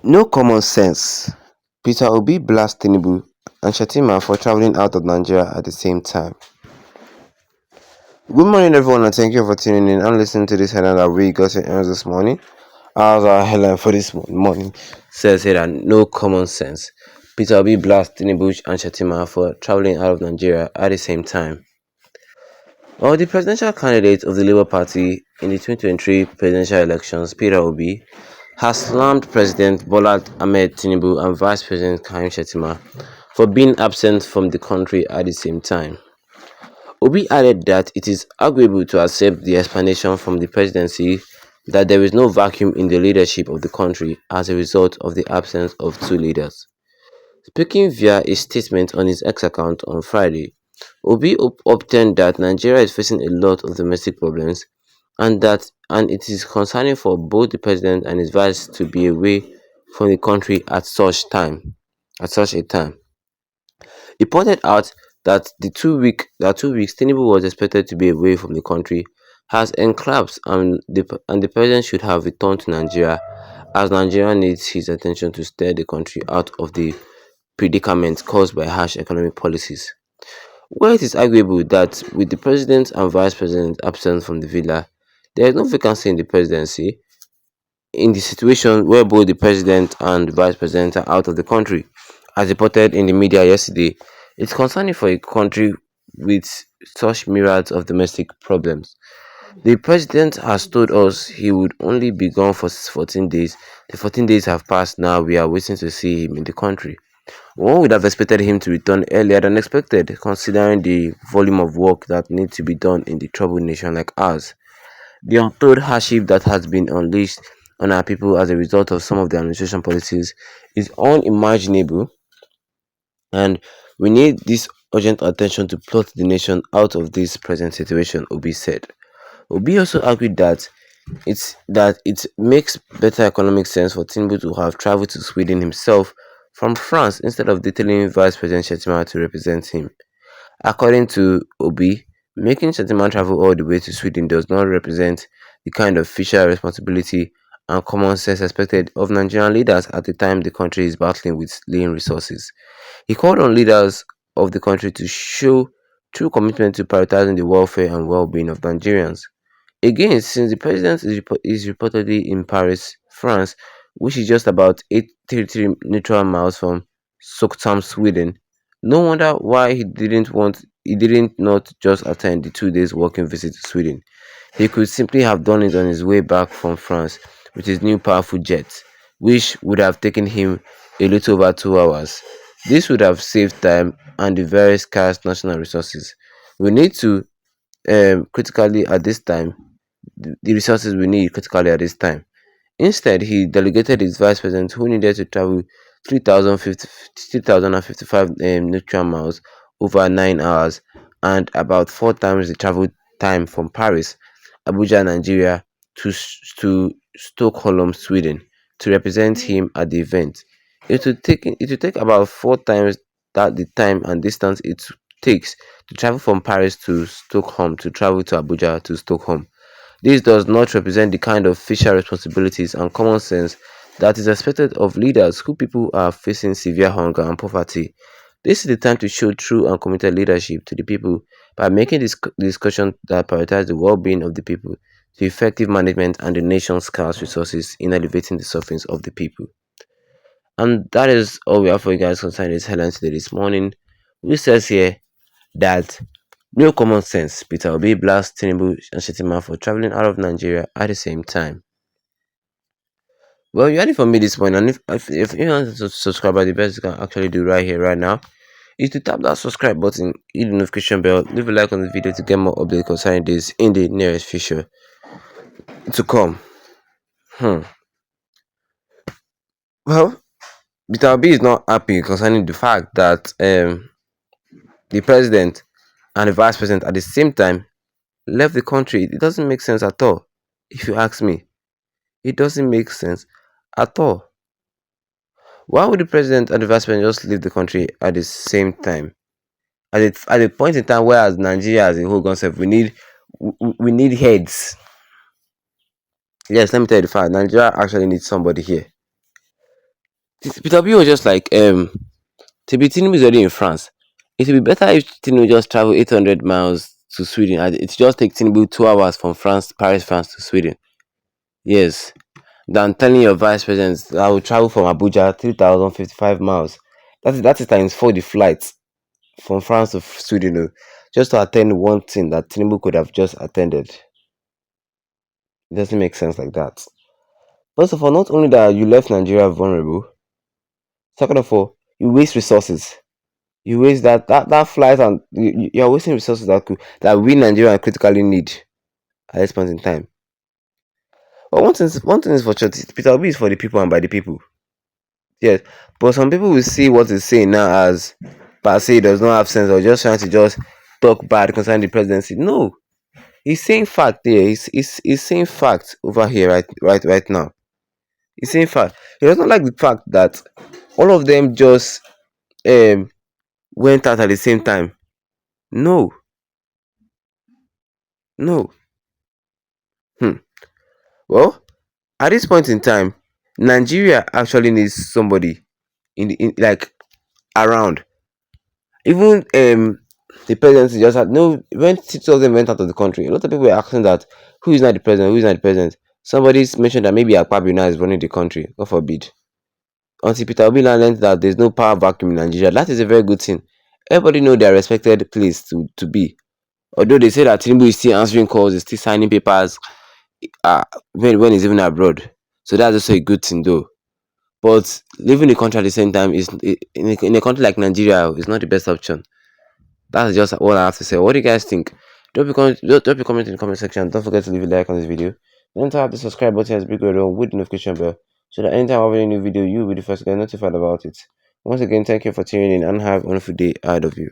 No common sense. Peter Obi blasts Tinubu and Shettima for traveling out of Nigeria at the same time. Good morning, everyone, and thank you for tuning in and listening to this headline that we got your ears this morning. As our headline for this morning says here that no common sense. Peter Obi blasts Tinubu and Shettima for traveling out of Nigeria at the same time. Well, the presidential candidate of the Labour Party in the 2023 presidential elections, Peter Obi, has slammed President Bola Ahmed Tinubu and Vice President Kashim Shettima for being absent from the country at the same time. Obi added that it is agreeable to accept the explanation from the presidency that there is no vacuum in the leadership of the country as a result of the absence of two leaders. Speaking via a statement on his X account on Friday, Obi obtained that Nigeria is facing a lot of domestic problems and it is concerning for both the president and his vice to be away from the country at such a time. He pointed out that the 2 weeks Tinubu was expected to be away from the country has elapsed and the president should have returned to Nigeria as Nigeria needs his attention to steer the country out of the predicament caused by harsh economic policies. While it is arguable that with the president and vice president absent from the villa, there is no vacancy in the presidency in the situation where both the president and vice president are out of the country. As reported in the media yesterday, it's concerning for a country with such myriads of domestic problems. The president has told us he would only be gone for 14 days. The 14 days have passed now. We are waiting to see him in the country. One would have expected him to return earlier than expected, considering the volume of work that needs to be done in the troubled nation like ours. The untold hardship that has been unleashed on our people as a result of some of the administration policies is unimaginable, and we need this urgent attention to plot the nation out of this present situation, Obi said. Obi also argued that it makes better economic sense for Tinubu to have traveled to Sweden himself from France instead of detailing Vice President Shettima to represent him. According to Obi, making Shettima travel all the way to Sweden does not represent the kind of fiscal responsibility and common sense expected of Nigerian leaders at the time the country is battling with lean resources. He called on leaders of the country to show true commitment to prioritizing the welfare and well-being of Nigerians. Again, since the president is reportedly in Paris, France, which is just about 833 neutral miles from Stockholm, Sweden, no wonder why he didn't not just attend the 2 days working visit to Sweden. He could simply have done it on his way back from France with his new powerful jet, which would have taken him a little over 2 hours. This would have saved time and the very scarce national resources. We need to critically at this time the resources we need critically at this time. Instead, he delegated his vice president, who needed to travel 3,055 neutral miles over 9 hours and about 4 times the travel time from Paris, Abuja, Nigeria, to Stockholm, Sweden, to represent him at the event. It would take about 4 times that the time and distance it takes to travel from Paris to Stockholm to travel to Abuja to Stockholm. This does not represent the kind of fiscal responsibilities and common sense that is expected of leaders who people are facing severe hunger and poverty. This is the time to show true and committed leadership to the people by making this discussion that prioritize the well-being of the people to effective management and the nation's scarce resources in elevating the sufferings of the people. And that is all we have for you guys concerning this headline today this morning. We says here that no common sense. Peter Obi blasts Tinubu and Shettima for traveling out of Nigeria at the same time. Well, you had it for me this morning, and if you want to subscribe, the best you can actually do right here, right now, is to tap that subscribe button, hit the notification bell, leave a like on the video to get more updates concerning this in the nearest future to come. Hmm. Well, Peter Obi is not happy concerning the fact that the president and the vice president at the same time left the country. It doesn't make sense at all, if you ask me. It doesn't make sense at all. Why would the president and the vice president just leave the country at the same time? At a point in time, whereas Nigeria as a whole concept, we need heads. Yes, let me tell you the fact. Nigeria actually needs somebody here. Peter Obi was just like, Tinubu is already in France. It would be better if Tinubu just travel 800 miles to Sweden. And it just take Tinubu 2 hours from France, Paris, France to Sweden. Yes, than telling your vice president I will travel from Abuja 3,055 miles. That is times four the flight from France to Sweden, just to attend one thing that Tinubu could have just attended. It doesn't make sense like that. First of all, not only that you left Nigeria vulnerable, second of all, you waste resources. You waste that flight, and you're wasting resources that we Nigeria critically need at this point in time. But one thing is for sure, Peter Obi is for the people and by the people. Yes, but some people will see what he's saying now as per se does not have sense, or just trying to just talk bad concerning the presidency. No, he's saying fact there. He's saying fact over here right now. He's saying fact. He does not like the fact that all of them just um went out at the same time. No, no. Hmm. Well, at this point in time, Nigeria actually needs somebody in like around. Even the presidency just had no when two of them went out of the country. A lot of people were asking that who is not the president, who is not the president. Somebody mentioned that maybe Akpabio now is running the country. God forbid. Until Peter Obi now learned that there's no power vacuum in Nigeria. That is a very good thing. Everybody know their respected place to be. Although they say that Tinubu is still answering calls, is still signing papers, when he's even abroad. So that's also a good thing though. But living in the country at the same time is in a country like Nigeria is not the best option. That's just all I have to say. What do you guys think? Drop your comment in the comment section. Don't forget to leave a like on this video. Don't tap the subscribe button as big red with the notification bell so that anytime I have a new video, you'll be the first to get notified about it. Once again, thank you for tuning in and have a wonderful day ahead of you.